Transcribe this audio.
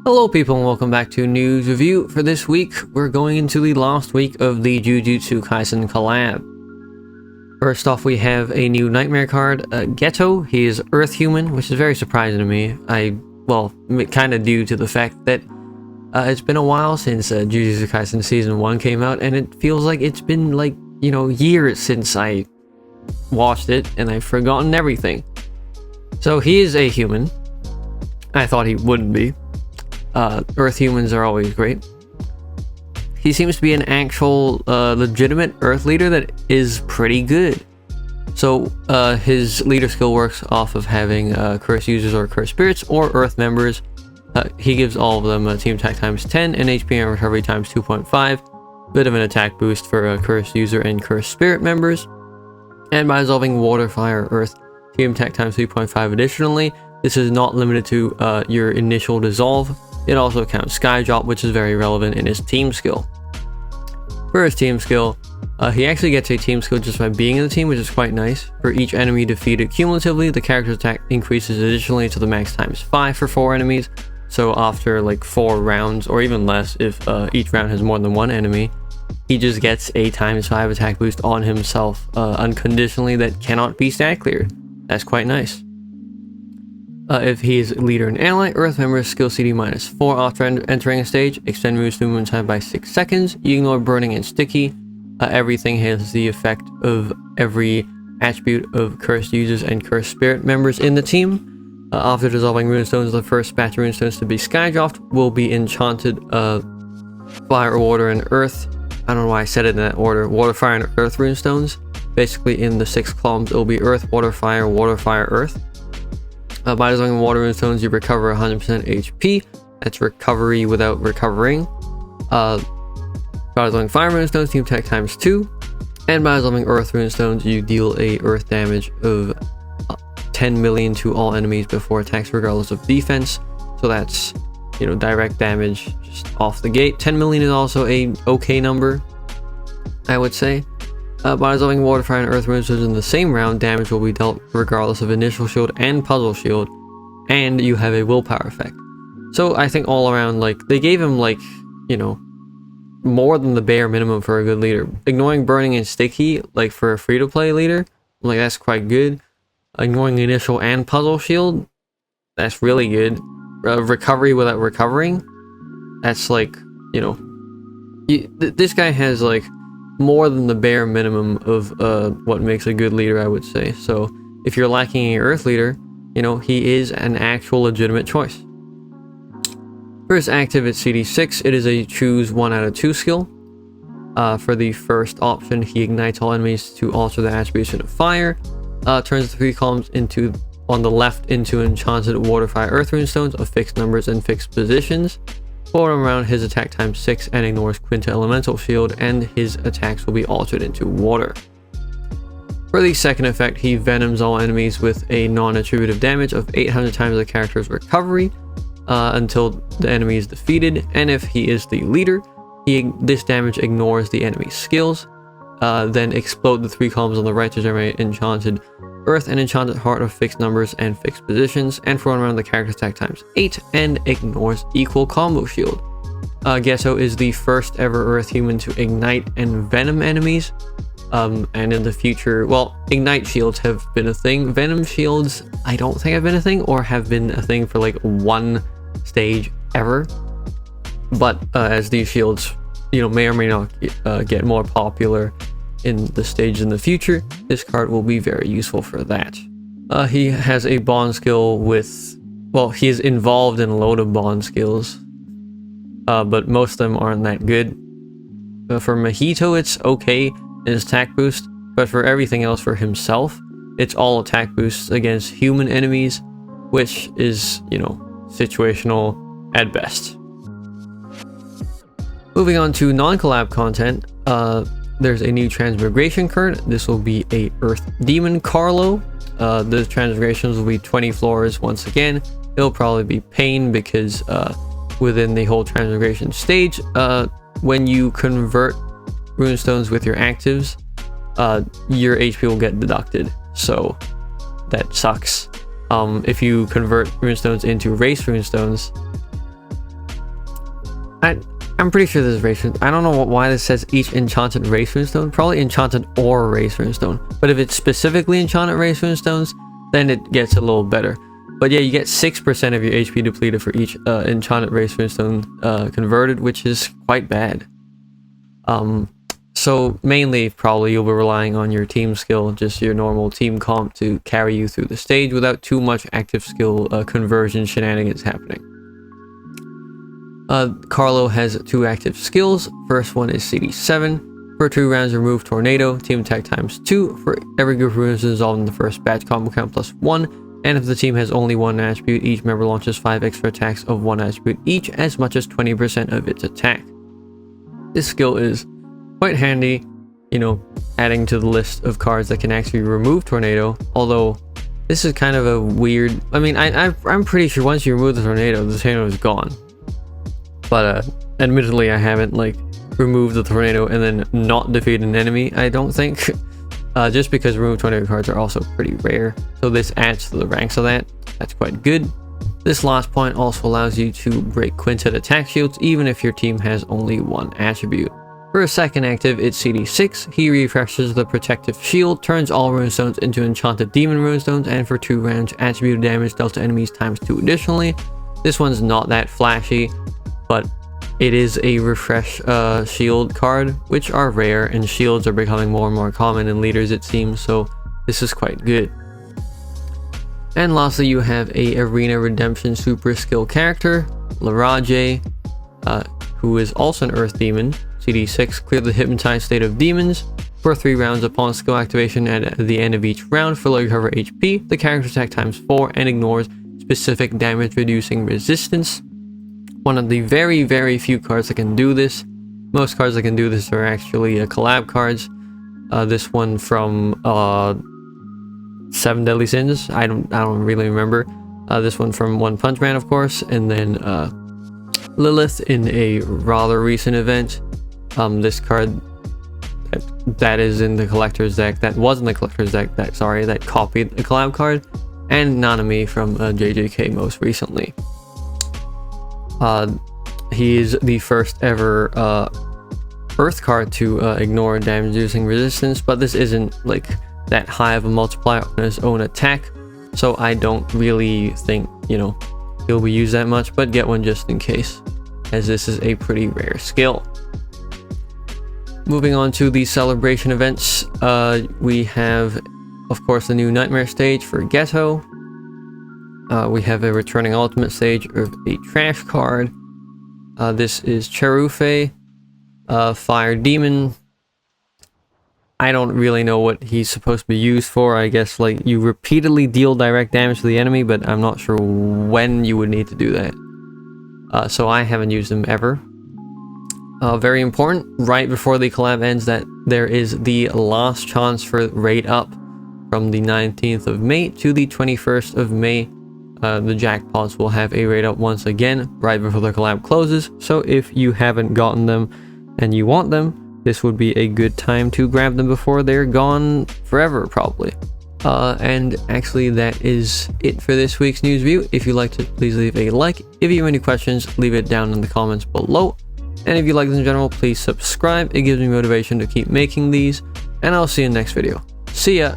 Hello people and welcome back to News Review. For this week, we're going into the last week of the Jujutsu Kaisen collab. First off, we have a new Nightmare card, Geto. He is Earth Human, which is very surprising to me. Kind of due to the fact that it's been a while since Jujutsu Kaisen Season 1 came out, and it feels like it's been years since I watched it, and I've forgotten everything. So he is a human. I thought he wouldn't be. Earth humans are always great. He seems to be an actual legitimate Earth leader that is pretty good. So his leader skill works off of having cursed users or cursed spirits or Earth members. He gives all of them team attack times 10 and HP and recovery times 2.5. Bit of an attack boost for cursed user and cursed spirit members. And by dissolving water, fire, earth, team attack times 3.5 additionally. This is not limited to your initial dissolve. It also counts Sky Drop, which is very relevant in his team skill. For his team skill, he actually gets a team skill just by being in the team, which is quite nice. For each enemy defeated cumulatively, the character's attack increases additionally to the max times 5 for 4 enemies. So after 4 rounds, or even less if each round has more than 1 enemy, he just gets a times 5 attack boost on himself unconditionally that cannot be stat cleared. That's quite nice. If he is leader and ally, Earth members skill CD -4 after entering a stage, extend moves movement time by 6 seconds, you ignore burning and sticky. Everything has the effect of every attribute of cursed users and cursed spirit members in the team. After dissolving runestones, the first batch of runestones to be sky dropped will be enchanted fire, water, and earth. I don't know why I said it in that order. Water, fire, and earth runestones. Basically in the 6 columns, it will be earth, water, fire, earth. By dissolving water runestones, you recover 100% HP. That's recovery without recovering. By dissolving fire runestones, team attack times 2. And by dissolving earth runestones, you deal a earth damage of 10 million to all enemies before attacks regardless of defense. So that's, direct damage just off the gate. 10 million is also a okay number, I would say. By dissolving water, fire, and earth runestones in the same round, damage will be dealt regardless of initial shield and puzzle shield, and you have a willpower effect. So I think all around, they gave him more than the bare minimum for a good leader. Ignoring burning and sticky, for a free-to-play leader, that's quite good. Ignoring initial and puzzle shield, that's really good. Recovery without recovering, that's this guy has more than the bare minimum of what makes a good leader, I would say. So if you're lacking an Earth leader, he is an actual legitimate choice. For his active at CD6, it is a choose 1 out of 2 skill. For the first option, he ignites all enemies to alter the attribution of fire. Turns the 3 columns on the left into enchanted water, fire, earth runestones of fixed numbers and fixed positions. Forward around his attack times 6 and ignores Quinta Elemental Shield, and his attacks will be altered into water. For the second effect, he venoms all enemies with a non-attributive damage of 800 times the character's recovery until the enemy is defeated, and if he is the leader, this damage ignores the enemy's skills. Then explode the 3 columns on the right to generate enchanted earth and enchanted heart of fixed numbers and fixed positions, and for 1 round the character's attack times 8 and ignores equal combo shield. Geto is the first ever Earth human to ignite and venom enemies, and in the future, ignite shields have been a thing. Venom shields I don't think have been a thing, or have been a thing for 1 stage ever, but as these shields may or may not get more popular in the stage in the future, this card will be very useful for that. He has a bond skill with, he is involved in a load of bond skills, but most of them aren't that good. For Mahito, it's okay in his attack boost, but for everything else for himself, it's all attack boosts against human enemies, which is, situational at best. Moving on to non-collab content, there's a new transmigration card. This will be a Earth Demon Carlo. The transmigrations will be 20 floors once again. It'll probably be pain because within the whole transmigration stage, when you convert runestones with your actives, your HP will get deducted. So that sucks. If you convert runestones into race runestones, I'm pretty sure this is Race Runestone. I don't know why this says each enchanted Race Runestone. Probably enchanted or Race Runestone. But if it's specifically enchanted Race Runestones, then it gets a little better. But yeah, you get 6% of your HP depleted for each enchanted Race Runestone converted, which is quite bad. So mainly, probably you'll be relying on your team skill, just your normal team comp to carry you through the stage without too much active skill conversion shenanigans happening. Carlo has 2 active skills. First one is CD7. For 2 rounds, remove Tornado, team attack ×2. For every group of runes dissolved in the first batch, combo count +1. And if the team has only 1 attribute, each member launches 5 extra attacks of 1 attribute each, as much as 20% of its attack. This skill is quite handy, you know, adding to the list of cards that can actually remove Tornado. Although this is kind of a weird. I mean, I'm pretty sure once you remove the tornado is gone. But admittedly, I haven't like removed the tornado and then not defeated an enemy. I don't think, just because removed tornado cards are also pretty rare. So this adds to the ranks of that. That's quite good. This last point also allows you to break quintet attack shields even if your team has only 1 attribute. For a second active, it's CD6. He refreshes the protective shield, turns all runestones into enchanted demon runestones, and for 2 rounds, attributed damage dealt to enemies ×2 additionally. This one's not that flashy, but it is a refresh shield card, which are rare, and shields are becoming more and more common in leaders, it seems, so this is quite good. And lastly, you have a Arena Redemption super skill character, Laraje, who is also an Earth Demon. CD6, clear the hypnotized state of demons. For 3 rounds upon skill activation at the end of each round, fully recover HP, the character attack ×4 and ignores specific damage reducing resistance. One of the very, very few cards that can do this. Most cards that can do this are actually collab cards. This one from 7 Deadly Sins, I don't really remember. This one from One Punch Man, of course, and then Lilith in a rather recent event. This card that is in the collector's deck, that was in the collector's deck, that copied the collab card, and Nanami from JJK most recently. He is the first ever Earth card to ignore damage reducing resistance, but this isn't like that high of a multiplier on his own attack, so I don't really think, you know, he'll be used that much, but get one just in case, as this is a pretty rare skill. Moving on to the celebration events, we have, of course, the new Nightmare stage for Geto. We have a returning ultimate stage of a trash card. This is Cherufe, Fire Demon. I don't really know what he's supposed to be used for. I guess like you repeatedly deal direct damage to the enemy, but I'm not sure when you would need to do that. So I haven't used him ever. Very important, right before the collab ends, that there is the last chance for raid up from the 19th of May to the 21st of May. The jackpots will have a raid up once again right before the collab closes, so if you haven't gotten them and you want them, this would be a good time to grab them before they're gone forever, probably. And actually that is it for this week's news review. If you liked it, please leave a like. If you have any questions, leave it down in the comments below. And if you like this in general, please subscribe. It gives me motivation to keep making these, and I'll see you in the next video. See ya!